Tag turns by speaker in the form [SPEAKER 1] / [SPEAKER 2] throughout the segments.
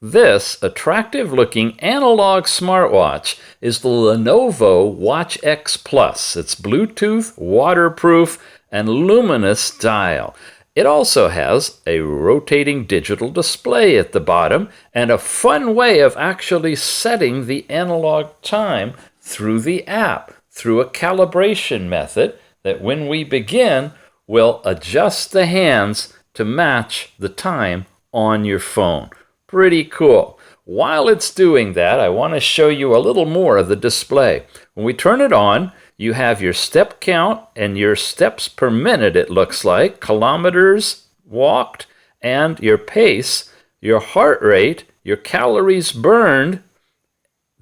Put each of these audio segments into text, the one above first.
[SPEAKER 1] This attractive-looking analog smartwatch is the Lenovo Watch X Plus. It's Bluetooth, waterproof, and luminous dial. It also has a rotating digital display at the bottom and a fun way of actually setting the analog time through the app, through a calibration method that when we begin will adjust the hands to match the time on your phone. Pretty cool. While it's doing that, I want to show you a little more of the display. When we turn it on, you have your step count and your steps per minute, it looks like, kilometers walked, and your pace, your heart rate, your calories burned,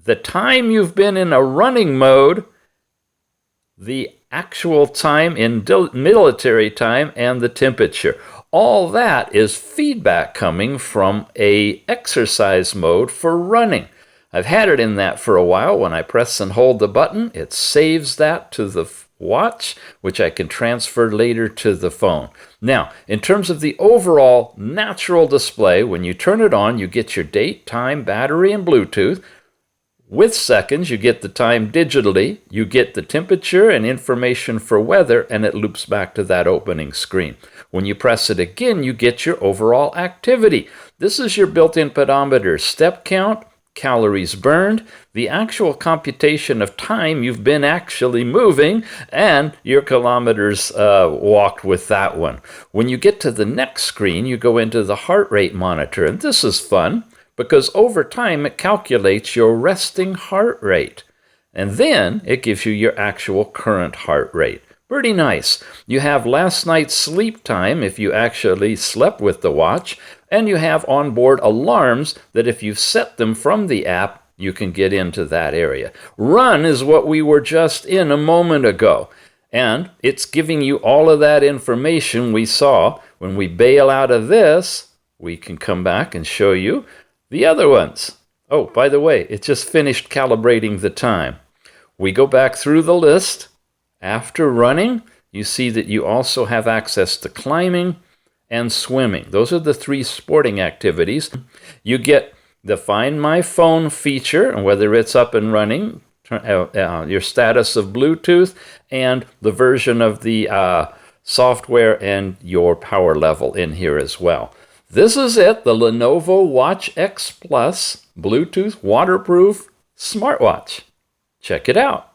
[SPEAKER 1] the time you've been in a running mode, the actual time in military time, and the temperature. All that is feedback coming from a exercise mode for running. I've had it in that for a while. When I press and hold the button, it saves that to the watch, which I can transfer later to the phone. Now, in terms of the overall natural display, when you turn it on, you get your date, time, battery, and Bluetooth. With seconds, you get the time digitally, you get the temperature and information for weather, and it loops back to that opening screen. When you press it again, you get your overall activity. This is your built-in pedometer: step count, calories burned, the actual computation of time you've been actually moving, and your kilometers walked with that one. When you get to the next screen, you go into the heart rate monitor, and this is fun, because over time it calculates your resting heart rate. And then it gives you your actual current heart rate. Pretty nice. You have last night's sleep time if you actually slept with the watch, and you have onboard alarms that if you've set them from the app, you can get into that area. Run is what we were just in a moment ago. And it's giving you all of that information we saw. When we bail out of this, we can come back and show you the other ones. Oh, by the way, it just finished calibrating the time. We go back through the list. After running, you see that you also have access to climbing and swimming. Those are the three sporting activities. You get the Find My Phone feature, and whether it's up and running, your status of Bluetooth, and the version of the software and your power level in here as well. This is it, the Lenovo Watch X Plus Bluetooth waterproof smartwatch. Check it out.